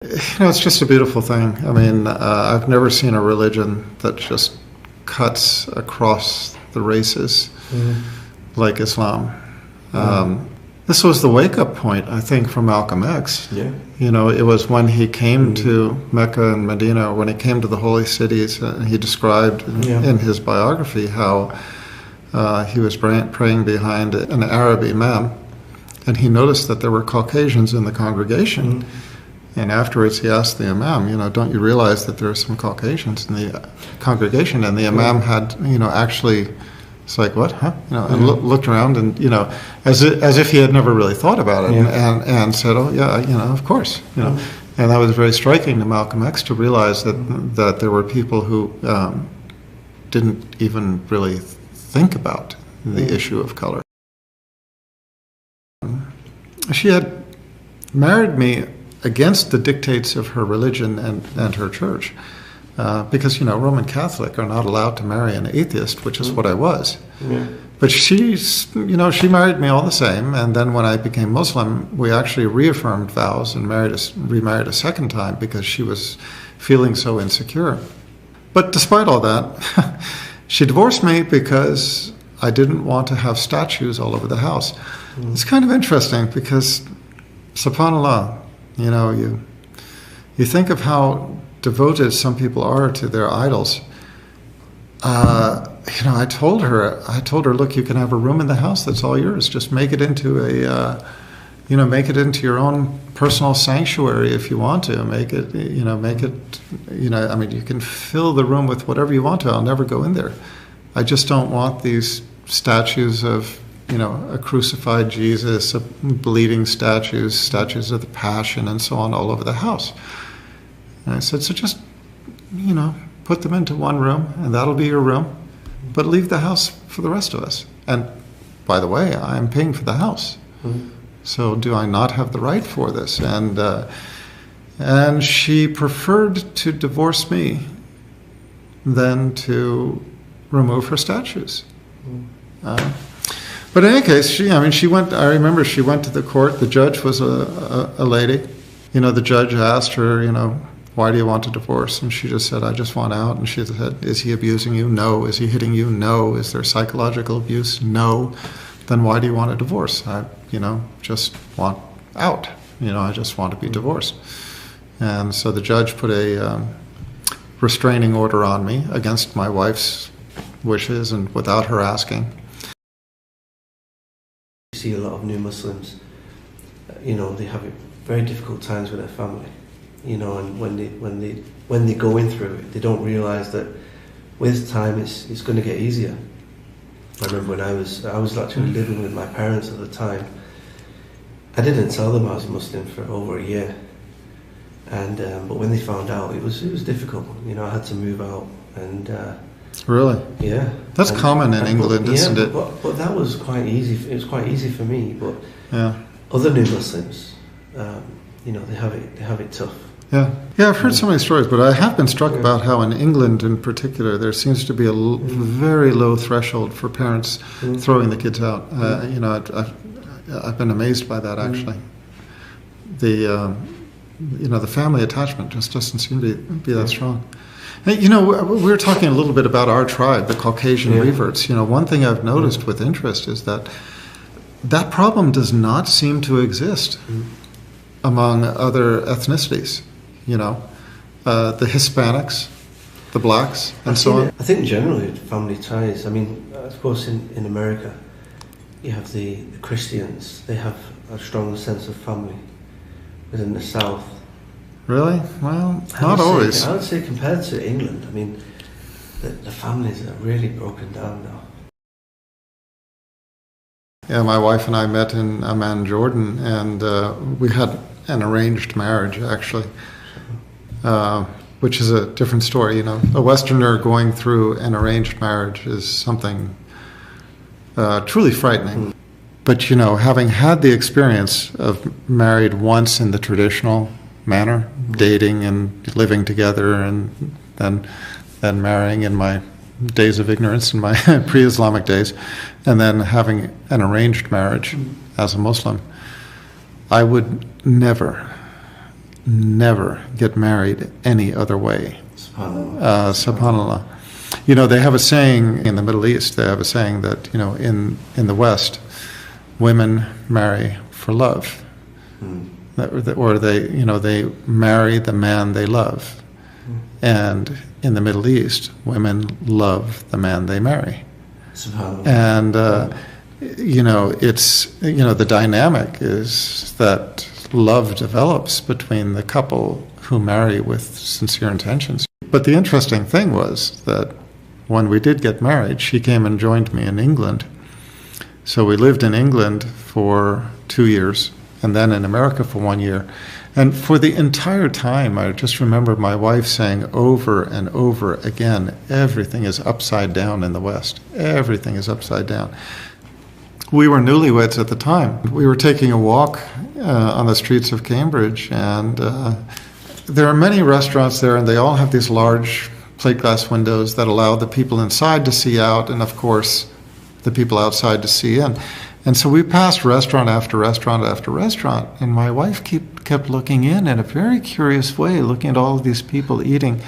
It's just a beautiful thing. I mean, I've never seen a religion that just cuts across the races like Islam. This was the wake-up point, I think, for Malcolm X. Yeah. It was when he came to Mecca and Medina, when he came to the holy cities, and he described in his biography how he was praying behind an Arab imam, and he noticed that there were Caucasians in the congregation. And afterwards he asked the imam, don't you realize that there are some Caucasians in the congregation? And the imam had, actually, it's like, what, huh? And looked around and, as if he had never really thought about it, and said, oh, yeah, of course, And that was very striking to Malcolm X to realize that there were people who didn't even really think about the issue of color. She had married me against the dictates of her religion and her church, because Roman Catholic are not allowed to marry an atheist, which is what I was. But she married me all the same, and then when I became Muslim, we actually reaffirmed vows and remarried a second time because she was feeling so insecure. But despite all that, she divorced me because I didn't want to have statues all over the house. It's kind of interesting because, subhanAllah, you think of how devoted some people are to their idols. I told her, look, you can have a room in the house that's all yours. Just make it into make it into your own personal sanctuary if you want to. I mean, you can fill the room with whatever you want to. I'll never go in there. I just don't want these statues of a crucified Jesus, bleeding statues of the Passion, and so on all over the house. And I said, so just, put them into one room, and that'll be your room, but leave the house for the rest of us. And by the way, I'm paying for the house. So do I not have the right for this? And she preferred to divorce me than to remove her statues. But in any case, she went. I remember she went to the court. The judge was a lady. The judge asked her, why do you want a divorce? And she just said, I just want out. And she said, is he abusing you? No. Is he hitting you? No. Is there psychological abuse? No. Then why do you want a divorce? I, just want out. I just want to be divorced. And so the judge put a restraining order on me against my wife's wishes and without her asking. You see a lot of new Muslims, they have very difficult times with their family, and when they go in through it, they don't realise that with time it's going to get easier. I remember when I was actually living with my parents at the time. I didn't tell them I was Muslim for over a year, and but when they found out, it was difficult. I had to move out and. Really? Yeah. That's common in England, isn't it? But that was quite easy. It was quite easy for me. But yeah, other new Muslims, they have it tough. Yeah. I've heard so many stories, but I have been struck about how in England, in particular, there seems to be a very low threshold for parents throwing the kids out. I've been amazed by that actually. The family attachment just doesn't seem to be that strong. Hey, we were talking a little bit about our tribe, the Caucasian reverts. One thing I've noticed with interest is that problem does not seem to exist among other ethnicities. The Hispanics, the blacks, and so on. I think generally family ties. I mean, of course, in America, you have the Christians. They have a strong sense of family. Within the South. Really? Well, not always. I would say compared to England, I mean, the families are really broken down now. Yeah, my wife and I met in Amman, Jordan, and we had an arranged marriage, actually, which is a different story. A Westerner going through an arranged marriage is something truly frightening. But, having had the experience of married once in the traditional manner, dating and living together, and then marrying in my days of ignorance, in my pre-Islamic days, and then having an arranged marriage as a Muslim, I would never never get married any other way. SubhanAllah. SubhanAllah. You know, they have a saying in the Middle East, they have a saying that, you know, in the West, women marry for love. Or they, you know, they marry the man they love. And in the Middle East, women love the man they marry. SubhanAllah. And, you know, it's, you know, the dynamic is that love develops between the couple who marry with sincere intentions. But the interesting thing was that when we did get married, she came and joined me in England. So we lived in England for 2 years, and then in America for 1 year. And for the entire time, I just remember my wife saying over and over again, everything is upside down in the West. Everything is upside down. We were newlyweds at the time. We were taking a walk on the streets of Cambridge, and there are many restaurants there, and they all have these large plate glass windows that allow the people inside to see out, and of course, the people outside to see in. And so we passed restaurant after restaurant after restaurant, and my wife kept looking in a very curious way, looking at all of these people eating,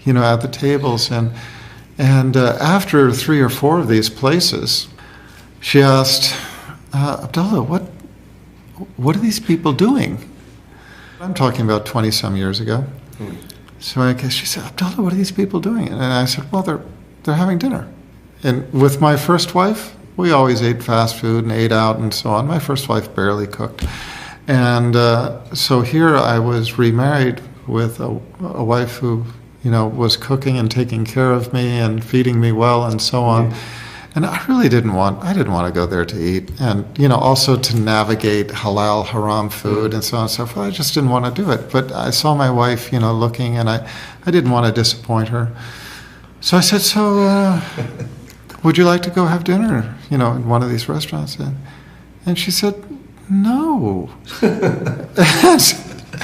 you know, at the tables. And after 3 or 4 of these places, she asked, Abdullah, what are these people doing? I'm talking about 20-some years ago. So I guess she said, Abdullah, what are these people doing? And I said, well, they're having dinner. And with my first wife, we always ate fast food and ate out and so on. My first wife barely cooked. And so here I was remarried with a wife who, you know, was cooking and taking care of me and feeding me well and so on. And I really didn't want to go there to eat. And, you know, also to navigate halal, haram food and so on and so forth. I just didn't want to do it. But I saw my wife, you know, looking, and I didn't want to disappoint her. So I said, so would you like to go have dinner, you know, in one of these restaurants? And she said, no.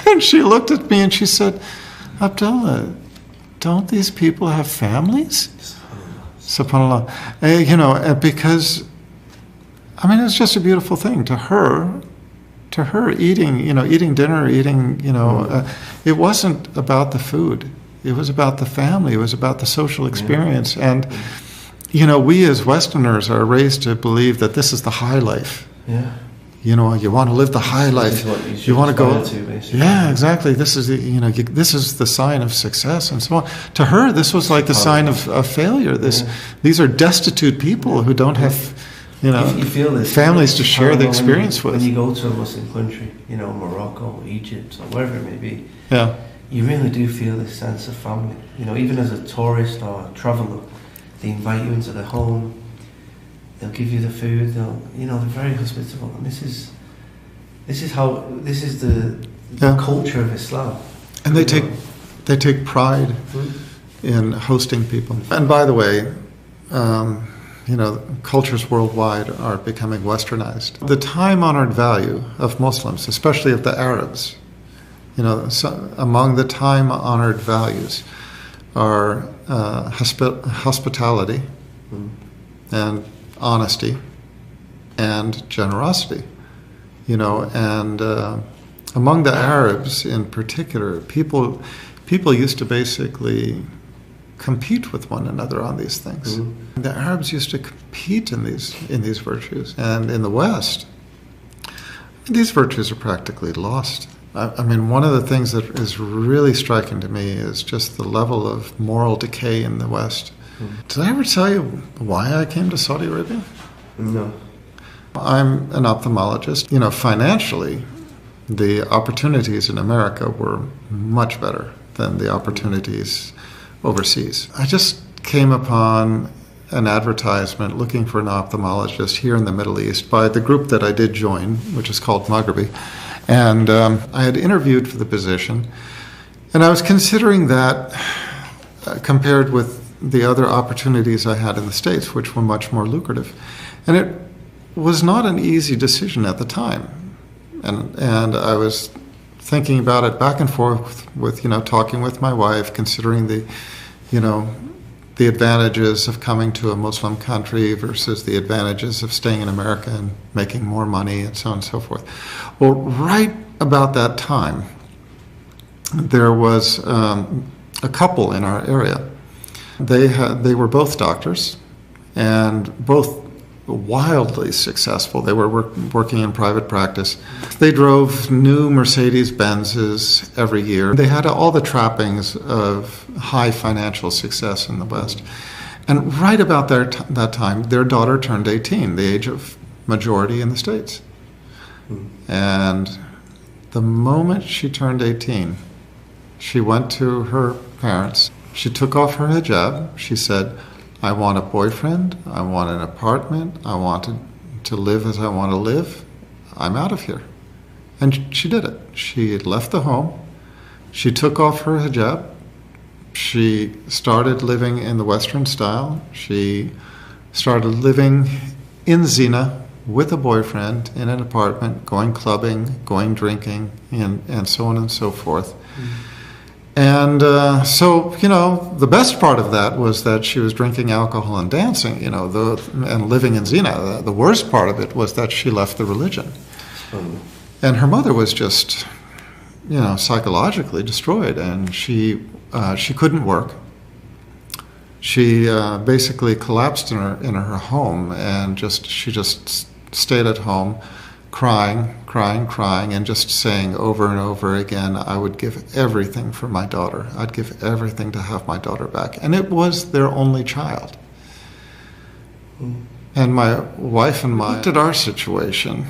And she looked at me and she said, Abdullah, don't these people have families? SubhanAllah. You know, because, I mean, it's just a beautiful thing. To her eating, you know, eating dinner, you know, it wasn't about the food. It was about the family. It was about the social experience. And, you know, we as Westerners are raised to believe that this is the high life. Yeah. You know, you want to live the high life. You want to go. Yeah, exactly. This is the, you know, this is the sign of success and so on. To her, this was like the sign of failure. These are destitute people who don't have, you know, you feel this, families to share the experience with. When you go to a Muslim country, you know, Morocco, Egypt, or wherever it may be, yeah, you really do feel this sense of family. You know, even as a tourist or a traveller, they invite you into their home. They'll give you the food. You know, they're very hospitable, and this is the culture of Islam. And they take pride in hosting people. And by the way, you know, cultures worldwide are becoming westernized. The time-honored value of Muslims, especially of the Arabs, you know, among the time-honored values are hospitality and honesty and generosity, you know, and among the Arabs in particular, people used to basically compete with one another on these things. The Arabs used to compete in these virtues, and in the West, these virtues are practically lost. I mean, one of the things that is really striking to me is just the level of moral decay in the West. Did I ever tell you why I came to Saudi Arabia? No. I'm an ophthalmologist. You know, financially, the opportunities in America were much better than the opportunities overseas. I just came upon an advertisement looking for an ophthalmologist here in the Middle East by the group that I did join, which is called Maghribi. And I had interviewed for the position, and I was considering that compared with the other opportunities I had in the States, which were much more lucrative. And it was not an easy decision at the time. And I was thinking about it back and forth with, you know, talking with my wife, considering the, you know, the advantages of coming to a Muslim country versus the advantages of staying in America and making more money and so on and so forth. Well, right about that time, there was a couple in our area. They were both doctors, and both wildly successful. They were working in private practice. They drove new Mercedes-Benzes every year. They had all the trappings of high financial success in the West. And right about that time, their daughter turned 18, the age of majority in the States. And the moment she turned 18, she went to her parents. She took off her hijab. She said, I want a boyfriend, I want an apartment, I want to live as I want to live. I'm out of here. And she did it. She left the home. She took off her hijab. She started living in the Western style. She started living in Zina with a boyfriend in an apartment, going clubbing, going drinking, and so on and so forth. And so, the best part of that was that she was drinking alcohol and dancing, and living in Zina. The worst part of it was that she left the religion. And her mother was just, psychologically destroyed, and she couldn't work. She basically collapsed in her home, and she just stayed at home, crying, and just saying over and over again, I would give everything for my daughter. I'd give everything to have my daughter back. And it was their only child. And my wife and I looked at our situation.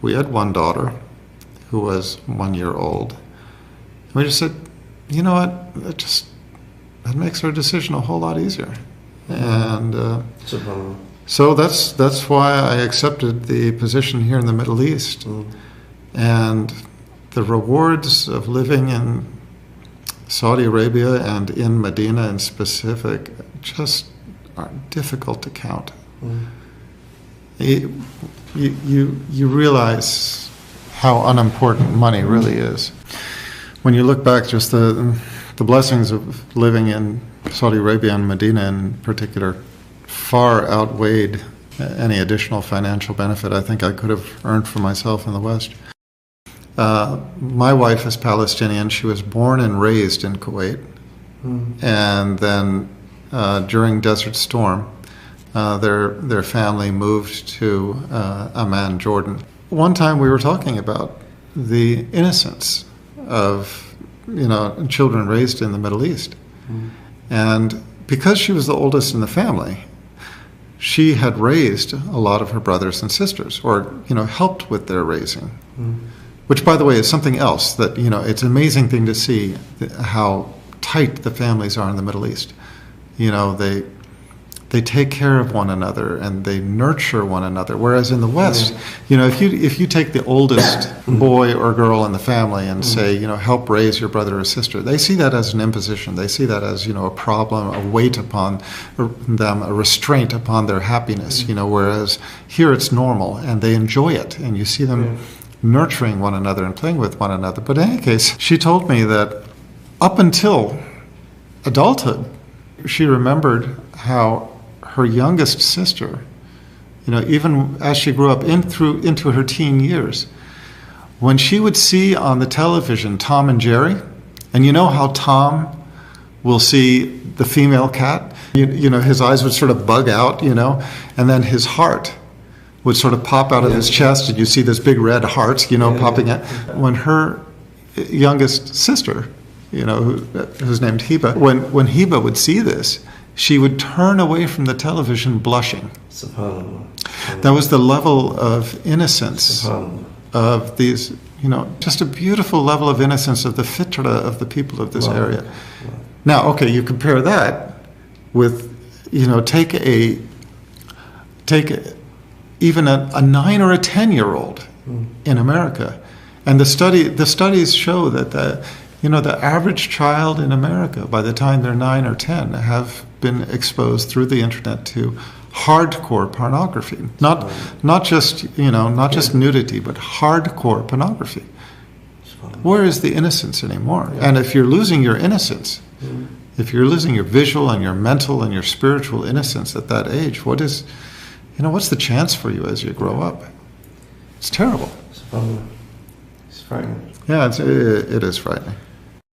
We had one daughter who was 1 year old. We just said, you know what, that makes our decision a whole lot easier. And so that's why I accepted the position here in the Middle East. And the rewards of living in Saudi Arabia and in Medina in specific just are difficult to count. You realize how unimportant money really is. When you look back, just the blessings of living in Saudi Arabia and Medina in particular far outweighed any additional financial benefit I think I could have earned for myself in the West. My wife is Palestinian. She was born and raised in Kuwait. And then during Desert Storm, their family moved to Amman, Jordan. One time we were talking about the innocence of children raised in the Middle East. And because she was the oldest in the family, she had raised a lot of her brothers and sisters, or helped with their raising. Which, by the way, is something else that it's an amazing thing to see how tight the families are in the Middle East. They take care of one another and they nurture one another. Whereas in the West, if you take the oldest boy or girl in the family and say, help raise your brother or sister, they see that as an imposition. They see that as, a problem, a weight upon them, a restraint upon their happiness. Whereas here it's normal and they enjoy it, and you see them nurturing one another and playing with one another. But in any case, she told me that up until adulthood, she remembered how her youngest sister, even as she grew up into her teen years, when she would see on the television Tom and Jerry, and how Tom will see the female cat, his eyes would sort of bug out, and then his heart would sort of pop out of his chest, and you see this big red heart, popping out. When her youngest sister, who's named Heba, when Heba would see this, she would turn away from the television blushing. That was the level of innocence of these, just a beautiful level of innocence of the fitra of the people of this area. Now, okay, you compare that with, take even a 9 or a 10-year-old in America, and the studies show that the average child in America, by the time they're 9 or 10, have been exposed through the internet to hardcore pornography. Not just nudity, but hardcore pornography. Where is the innocence anymore? And if you're losing your innocence, if you're losing your visual and your mental and your spiritual innocence at that age, what's the chance for you as you grow up? It's terrible. It's frightening. Yeah, it is frightening.